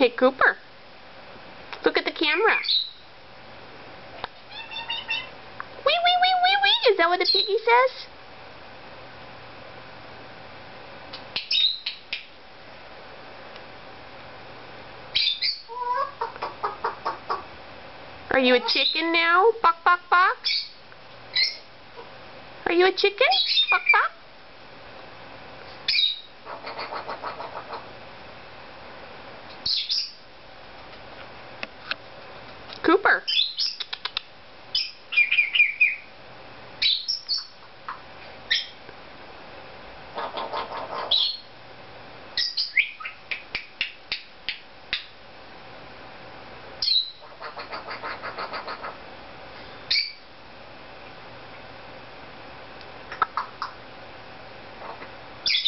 Hey, Cooper. Look at the camera. Wee, wee, wee, wee, wee. Is that what the piggy says? Are you a chicken now? Bok, bok, bok. Are you a chicken? Bok, bok. Cooper.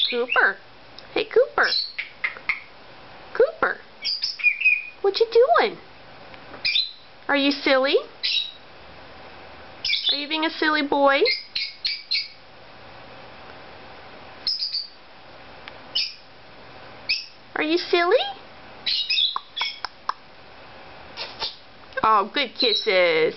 Cooper. Hey, Cooper. Cooper. What you doing? Are you silly? Are you being a silly boy? Are you silly? Oh, good kisses.